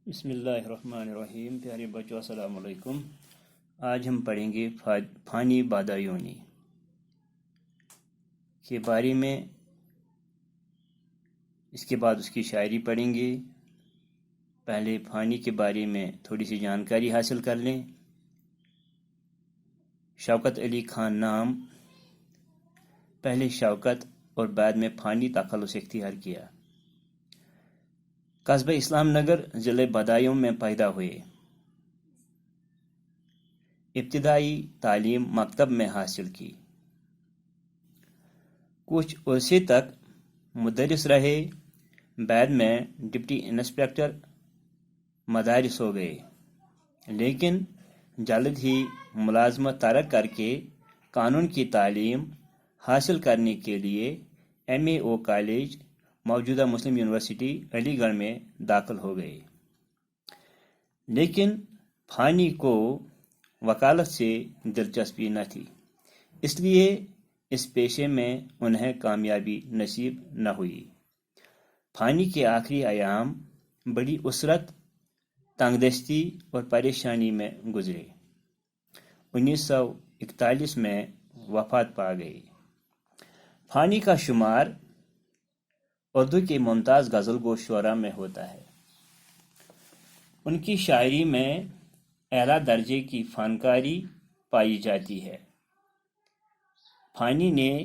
بسم اللہ الرحمن الرحیم۔ پیارے بچوں السلام علیکم۔ آج ہم پڑھیں گے فانی بادایونی کے بارے میں، اس کے بعد اس کی شاعری پڑھیں گے۔ پہلے فانی کے بارے میں تھوڑی سی جانکاری حاصل کر لیں۔ شوکت علی خان نام، پہلے شوکت اور بعد میں فانی تخلص اختیار کیا۔ قصبہ اسلام نگر ضلع بدایوں میں پیدا ہوئے۔ ابتدائی تعلیم مکتب میں حاصل کی۔ کچھ عرصے تک مدرس رہے، بعد میں ڈپٹی انسپکٹر مدارس ہو گئے، لیکن جلد ہی ملازمت ترک کر کے قانون کی تعلیم حاصل کرنے کے لیے MAO کالج موجودہ مسلم یونیورسٹی علی گڑھ میں داخل ہو گئے، لیکن فانی کو وکالت سے دلچسپی نہ تھی، اس لیے اس پیشے میں انہیں کامیابی نصیب نہ ہوئی۔ فانی کے آخری ایام بڑی اسرت، تنگ دستی اور پریشانی میں گزرے۔ 1941 میں وفات پا گئی۔ فانی کا شمار اردو کے ممتاز غزل گو شعراء میں ہوتا ہے۔ ان کی شاعری میں اعلیٰ درجے کی فنکاری پائی جاتی ہے۔ فانی نے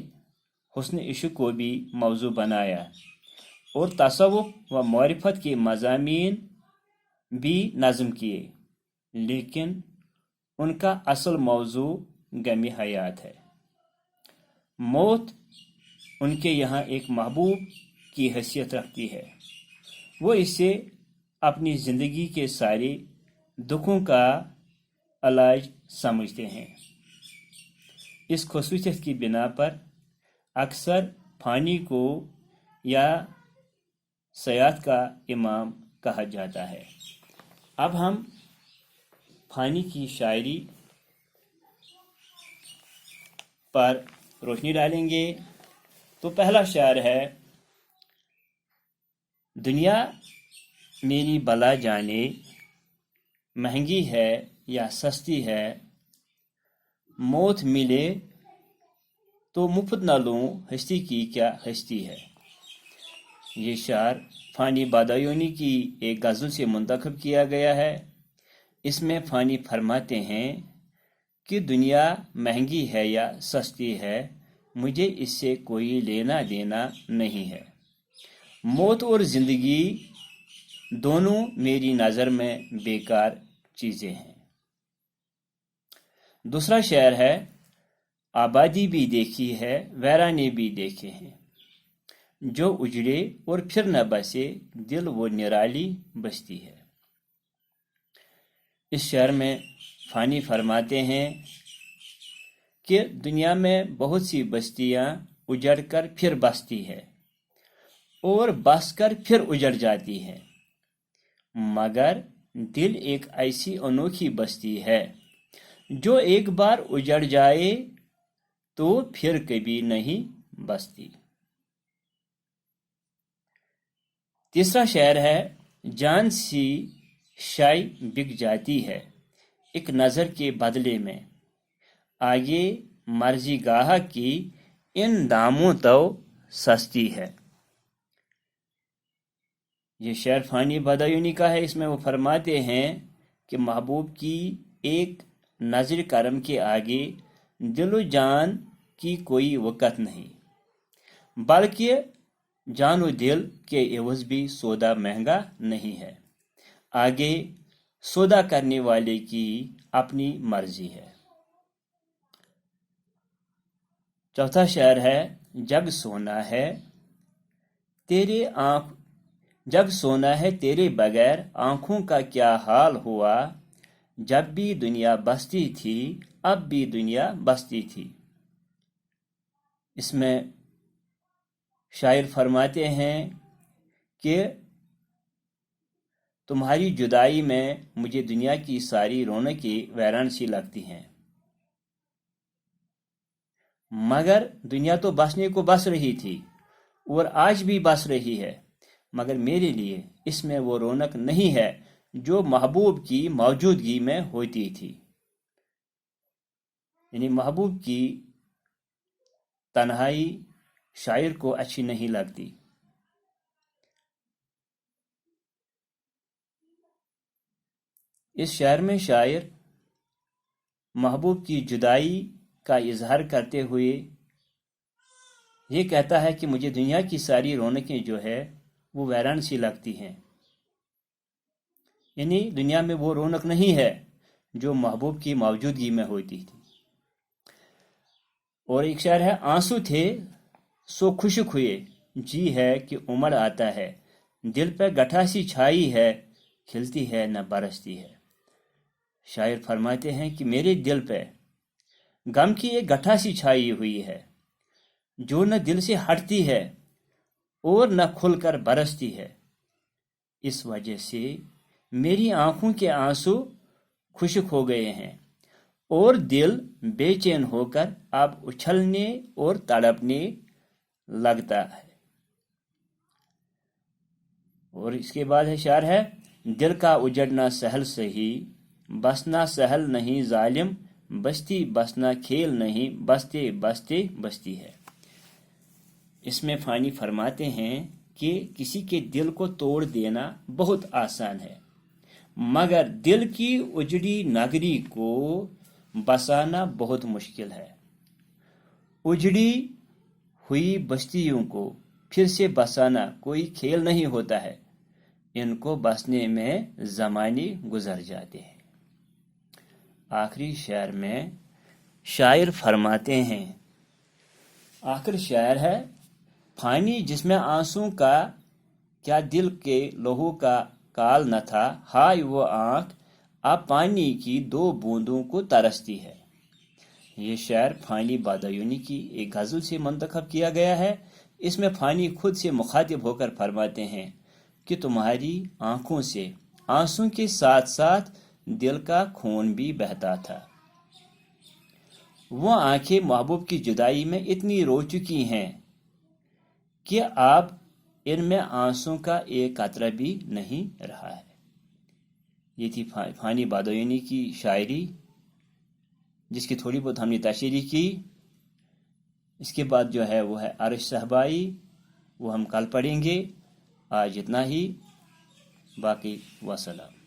حسن عشق کو بھی موضوع بنایا اور تصوف و معرفت کے مضامین بھی نظم کیے، لیکن ان کا اصل موضوع غم حیات ہے۔ موت ان کے یہاں ایک محبوب کی حیثیت رکھتی ہے۔ وہ اسے اپنی زندگی کے سارے دکھوں کا علاج سمجھتے ہیں۔ اس خصوصیت کی بنا پر اکثر فانی کو یا سیاحت کا امام کہا جاتا ہے۔ اب ہم فانی کی شاعری پر روشنی ڈالیں گے۔ تو پہلا شعر ہے: دنیا میری بلا جانے، مہنگی ہے یا سستی ہے، موت ملے تو مفت نہ لوں، ہستی کی کیا ہستی ہے۔ یہ شعر فانی بادایونی کی ایک غزل سے منتخب کیا گیا ہے۔ اس میں فانی فرماتے ہیں کہ دنیا مہنگی ہے یا سستی ہے، مجھے اس سے کوئی لینا دینا نہیں ہے۔ موت اور زندگی دونوں میری نظر میں بیکار چیزیں ہیں۔ دوسرا شعر ہے: آبادی بھی دیکھی ہے، ویرانے بھی دیکھے ہیں، جو اجڑے اور پھر نہ بسے، دل وہ نرالی بستی ہے۔ اس شعر میں فانی فرماتے ہیں کہ دنیا میں بہت سی بستیاں اجڑ کر پھر بستی ہے اور بس کر پھر اجڑ جاتی ہے، مگر دل ایک ایسی انوکھی بستی ہے جو ایک بار اجڑ جائے تو پھر کبھی نہیں بستی۔ تیسرا شعر ہے: جان سی شائی بک جاتی ہے ایک نظر کے بدلے میں، آگے مرضی گاہ کی ان داموں تو سستی ہے۔ یہ شعر فانی بادایونی کا ہے۔ اس میں وہ فرماتے ہیں کہ محبوب کی ایک نظر کرم کے آگے دل و جان کی کوئی وقت نہیں، بلکہ جان و دل کے عوض بھی سودا مہنگا نہیں ہے، آگے سودا کرنے والے کی اپنی مرضی ہے۔ چوتھا شعر ہے: جگ سونا ہے تیرے بغیر آنکھوں کا کیا حال ہوا، جب بھی دنیا بستی تھی اب بھی دنیا بستی تھی۔ اس میں شاعر فرماتے ہیں کہ تمہاری جدائی میں مجھے دنیا کی ساری رونقیں ویران سی لگتی ہیں، مگر دنیا تو بسنے کو بس رہی تھی اور آج بھی بس رہی ہے، مگر میرے لیے اس میں وہ رونق نہیں ہے جو محبوب کی موجودگی میں ہوتی تھی، یعنی محبوب کی تنہائی شاعر کو اچھی نہیں لگتی۔ اس شعر میں شاعر محبوب کی جدائی کا اظہار کرتے ہوئے یہ کہتا ہے کہ مجھے دنیا کی ساری رونقیں جو ہے وہ ویران سی لگتی ہیں، یعنی دنیا میں وہ رونق نہیں ہے جو محبوب کی موجودگی میں ہوتی تھی۔ اور ایک شعر ہے، آنسو تھے سو خشک ہوئے، جی ہے کہ عمر آتا ہے، دل پہ گٹھا سی چھائی ہے، کھلتی ہے نہ برستی ہے۔ شاعر فرماتے ہیں کہ میرے دل پہ غم کی ایک گٹھا سی چھائی ہوئی ہے جو نہ دل سے ہٹتی ہے اور نہ کھل کر برستی ہے، اس وجہ سے میری آنکھوں کے آنسو خشک ہو گئے ہیں اور دل بے چین ہو کر اب اچھلنے اور تڑپنے لگتا ہے۔ اور اس کے بعد شعر ہے، دل کا اجڑنا سہل سہی، بسنا سہل نہیں ظالم، بستی بسنا کھیل نہیں، بستے بستے بستی ہے۔ اس میں فانی فرماتے ہیں کہ کسی کے دل کو توڑ دینا بہت آسان ہے، مگر دل کی اجڑی نگری کو بسانا بہت مشکل ہے۔ اجڑی ہوئی بستیوں کو پھر سے بسانا کوئی کھیل نہیں ہوتا ہے، ان کو بسنے میں زمانے گزر جاتے ہیں۔ آخری شعر میں شاعر فرماتے ہیں، آخر شعر ہے، پانی جس میں آنسوں کا کیا دل کے لہو کا کال نہ تھا، ہائے وہ آنکھ اب پانی کی 2 بوندوں کو ترستی ہے۔ یہ شعر فانی بادیونی کی ایک غزل سے منتخب کیا گیا ہے۔ اس میں فانی خود سے مخاطب ہو کر فرماتے ہیں کہ تمہاری آنکھوں سے آنسوں کے ساتھ ساتھ دل کا خون بھی بہتا تھا۔ وہ آنکھیں محبوب کی جدائی میں اتنی رو چکی ہیں کہ اب ان میں آنسوں کا ایک قطرہ بھی نہیں رہا ہے۔ یہ تھی فانی بادیونی کی شاعری، جس کی تھوڑی بہت ہم نے تشریح کی۔ اس کے بعد جو ہے وہ ہے عرش صحبائی، وہ ہم کل پڑھیں گے۔ آج اتنا ہی، باقی وسلام۔